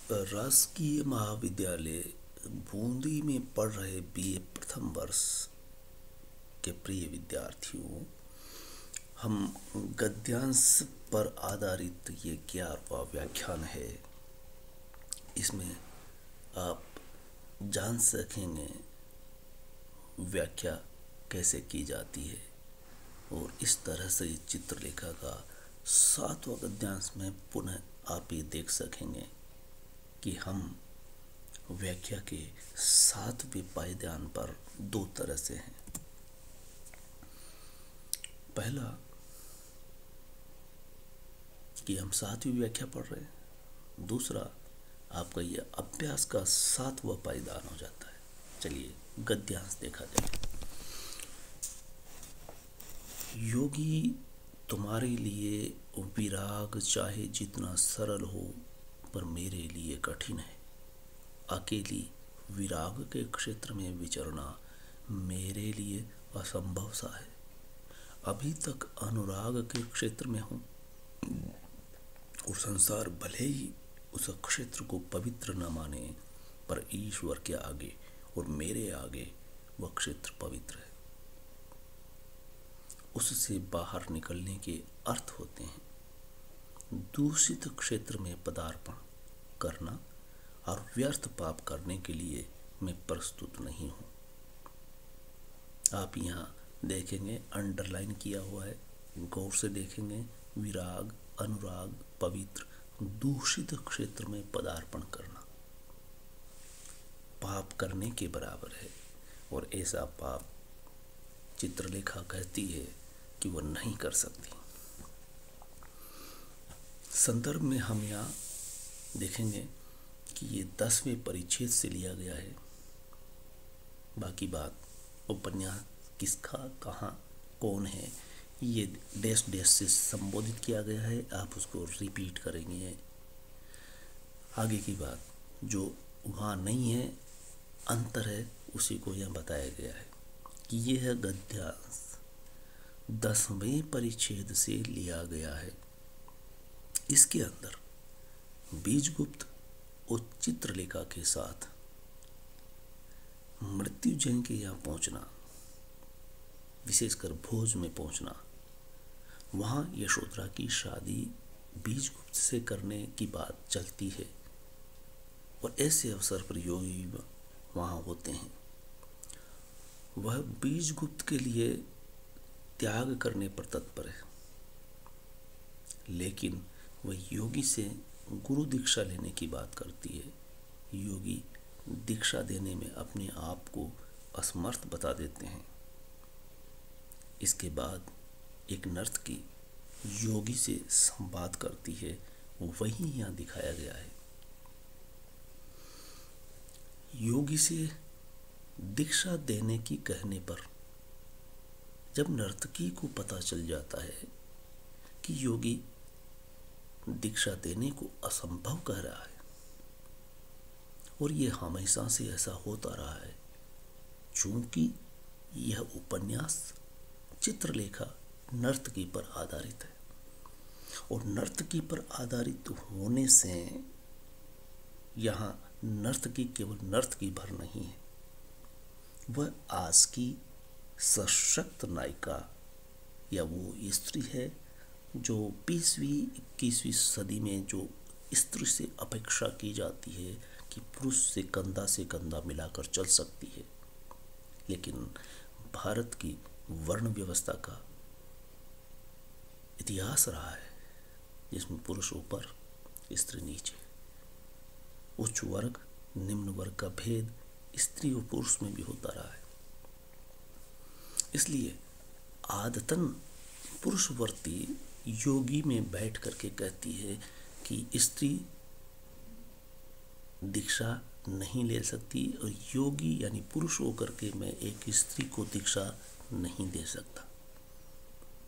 राजकीय महाविद्यालय बूंदी में पढ़ रहे बीए प्रथम वर्ष के प्रिय विद्यार्थियों, हम गद्यांश पर आधारित ये 11वां व्याख्यान है। इसमें आप जान सकेंगे व्याख्या कैसे की जाती है और इस तरह से चित्रलेखा का 7वां गद्यांश में पुनः आप ये देख सकेंगे कि हम व्याख्या के 7वें पायदान पर 2 तरह से हैं। पहला कि हम 7वीं व्याख्या पढ़ रहे हैं, दूसरा आपका यह अभ्यास का 7वां पायदान हो जाता है। चलिए गद्यांश देखा जाए। योगी तुम्हारे लिए विराग चाहे जितना सरल हो, पर मेरे लिए कठिन है। अकेली विराग के क्षेत्र में विचरना मेरे लिए असंभव सा है। अभी तक अनुराग के क्षेत्र में हूँ और संसार भले ही उस क्षेत्र को पवित्र न माने, पर ईश्वर के आगे और मेरे आगे वह क्षेत्र पवित्र है। उससे बाहर निकलने के अर्थ होते हैं दूषित क्षेत्र में पदार्पण करना और व्यर्थ पाप करने के लिए मैं प्रस्तुत नहीं हूँ। आप यहाँ देखेंगे अंडरलाइन किया हुआ है, गौर से देखेंगे। विराग, अनुराग, पवित्र, दूषित क्षेत्र में पदार्पण करना पाप करने के बराबर है और ऐसा पाप चित्रलेखा कहती है कि वह नहीं कर सकती। संदर्भ में हम यहाँ देखेंगे कि ये 10वें परिच्छेद से लिया गया है। बाकी बात उपन्यास किसका, कहाँ, कौन है, ये डैश डैश से संबोधित किया गया है। आप उसको रिपीट करेंगे। आगे की बात जो वहाँ नहीं है, अंतर है, उसी को यहाँ बताया गया है कि यह है गद्यांश 10वें परिच्छेद से लिया गया है। इसके अंदर बीजगुप्त और चित्रलेखा के साथ मृत्युंजय के यहाँ पहुँचना, विशेषकर भोज में पहुँचना, वहाँ यशोधरा की शादी बीजगुप्त से करने की बात चलती है और ऐसे अवसर पर योगी वहाँ होते हैं। वह बीजगुप्त के लिए त्याग करने पर तत्पर है, लेकिन वह योगी से गुरु दीक्षा लेने की बात करती है। योगी दीक्षा देने में अपने आप को असमर्थ बता देते हैं। इसके बाद एक नर्तकी योगी से संवाद करती है, वही यहाँ दिखाया गया है। योगी से दीक्षा देने की कहने पर जब नर्तकी को पता चल जाता है कि योगी दीक्षा देने को असंभव कह रहा है और यह हमेशा से ऐसा होता रहा है, चूंकि यह उपन्यास चित्रलेखा नर्तकी पर आधारित है और नर्तकी पर आधारित होने से यहाँ नर्तकी केवल नर्तकी भर नहीं है, वह आज की सशक्त नायिका या वो स्त्री है जो 20वीं 21वीं सदी में जो स्त्री से अपेक्षा की जाती है कि पुरुष से कंधा मिलाकर चल सकती है। लेकिन भारत की वर्ण व्यवस्था का इतिहास रहा है जिसमें पुरुष ऊपर स्त्री नीचे, उच्च वर्ग निम्न वर्ग का भेद स्त्री और पुरुष में भी होता रहा है। इसलिए आदतन पुरुषवर्ती योगी में बैठ करके कहती है कि स्त्री दीक्षा नहीं ले सकती और योगी यानी पुरुष होकर के मैं एक स्त्री को दीक्षा नहीं दे सकता।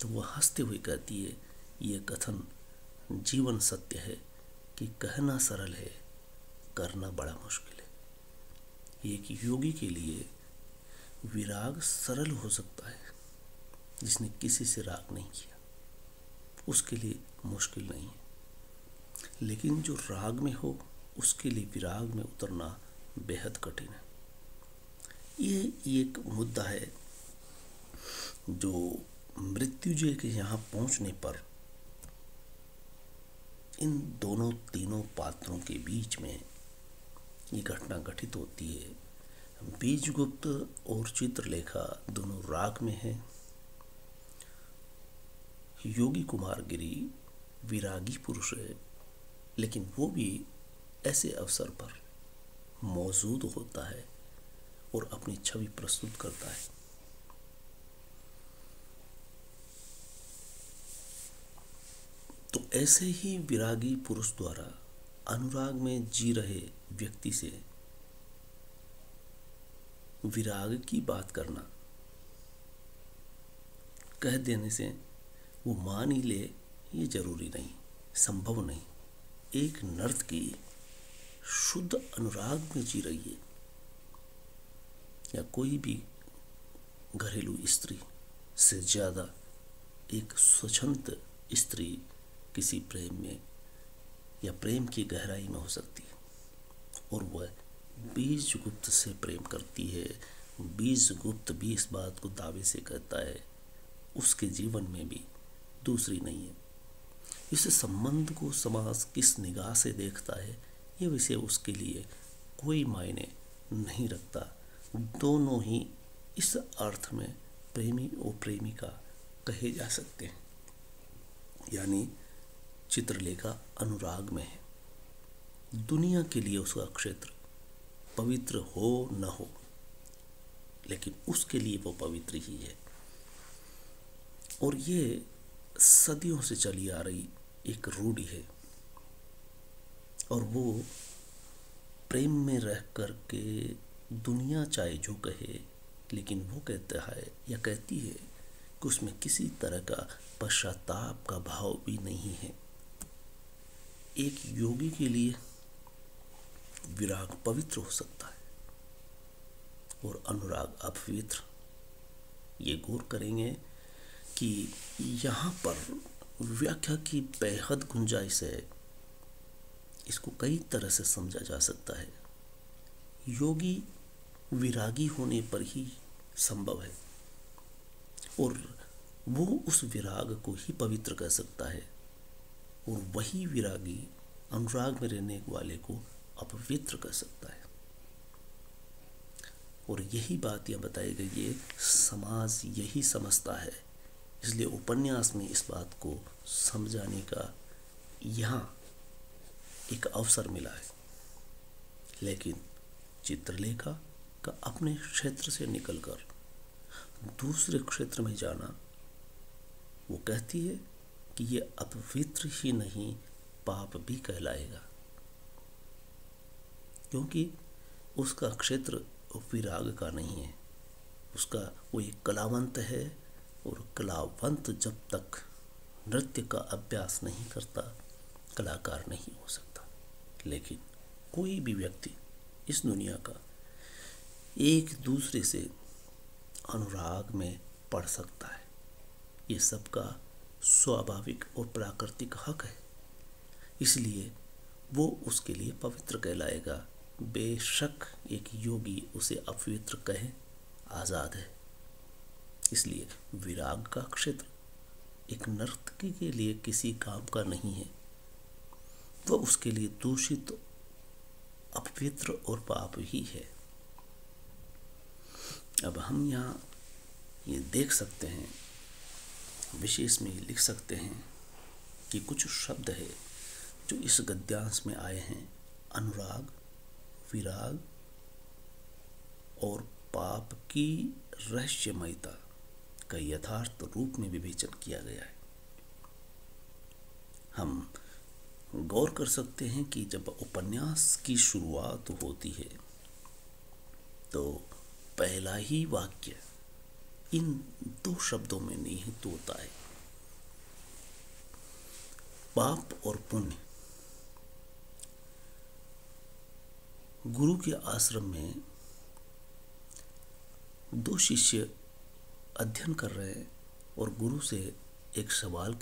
तो वह हंसते हुए कहती है, ये कथन जीवन सत्य है कि कहना सरल है, करना बड़ा मुश्किल है। एक योगी के लिए विराग सरल हो सकता है, जिसने किसी से राग नहीं किया उसके लिए मुश्किल नहीं है, लेकिन जो राग में हो उसके लिए विराग में उतरना बेहद कठिन है। ये एक मुद्दा है जो मृत्युंजय के यहाँ पहुँचने पर इन दोनों तीनों पात्रों के बीच में ये घटना घटित होती है। बीजगुप्त और चित्रलेखा दोनों राग में हैं। योगी कुमार गिरी विरागी पुरुष है, लेकिन वो भी ऐसे अवसर पर मौजूद होता है और अपनी छवि प्रस्तुत करता है। तो ऐसे ही विरागी पुरुष द्वारा अनुराग में जी रहे व्यक्ति से विराग की बात करना, कह देने से वो मान ही ले, ये जरूरी नहीं, संभव नहीं। एक नर्तकी शुद्ध अनुराग में जी रही है, या कोई भी घरेलू स्त्री से ज्यादा एक स्वच्छंद स्त्री किसी प्रेम में या प्रेम की गहराई में हो सकती है, और वह बीजगुप्त से प्रेम करती है। बीजगुप्त भी इस बात को दावे से कहता है, उसके जीवन में भी दूसरी नहीं है। इस संबंध को समाज किस निगाह से देखता है, ये विषय उसके लिए कोई मायने नहीं रखता। दोनों ही इस अर्थ में प्रेमी और प्रेमिका कहे जा सकते हैं। यानी चित्रलेखा अनुराग में है, दुनिया के लिए उसका क्षेत्र पवित्र हो न हो, लेकिन उसके लिए वो पवित्र ही है। और ये सदियों से चली आ रही एक रूढ़ी है, और वो प्रेम में रह कर के दुनिया चाहे जो कहे, लेकिन वो कहता है या कहती है कि उसमें किसी तरह का पश्चाताप का भाव भी नहीं है। एक योगी के लिए विराग पवित्र हो सकता है और अनुराग अपवित्र। ये गौर करेंगे कि यहाँ पर व्याख्या की बेहद गुंजाइश है। इसको कई तरह से समझा जा सकता है। योगी विरागी होने पर ही संभव है, और वो उस विराग को ही पवित्र कर सकता है, और वही विरागी अनुराग में रहने वाले को अपवित्र कर सकता है। और यही बात यहाँ बताई गई है, समाज यही समझता है, इसलिए उपन्यास में इस बात को समझाने का यहाँ एक अवसर मिला है। लेकिन चित्रलेखा का अपने क्षेत्र से निकलकर दूसरे क्षेत्र में जाना, वो कहती है कि ये अपवित्र ही नहीं, पाप भी कहलाएगा, क्योंकि उसका क्षेत्र विराग का नहीं है। उसका वो एक कलावंत है, और कलावंत जब तक नृत्य का अभ्यास नहीं करता, कलाकार नहीं हो सकता। लेकिन कोई भी व्यक्ति इस दुनिया का एक दूसरे से अनुराग में पड़ सकता है। ये सबका स्वाभाविक और प्राकृतिक हक है, इसलिए वो उसके लिए पवित्र कहलाएगा। बेशक एक योगी उसे अपवित्र कहे, आज़ाद है। इसलिए विराग का क्षेत्र एक नर्तकी के लिए किसी काम का नहीं है, वह उसके लिए दूषित, अपवित्र और पाप ही है। अब हम यहाँ ये देख सकते हैं, विशेष में लिख सकते हैं कि कुछ शब्द है जो इस गद्यांश में आए हैं। अनुराग, विराग और पाप की रहस्यमयता का यथार्थ रूप में विवेचन किया गया है। हम गौर कर सकते हैं कि जब उपन्यास की शुरुआत होती है तो पहला ही वाक्य इन दो शब्दों में निहित होता है, पाप और पुण्य। गुरु के आश्रम में दो शिष्य अध्ययन कर रहे हैं और गुरु से एक सवाल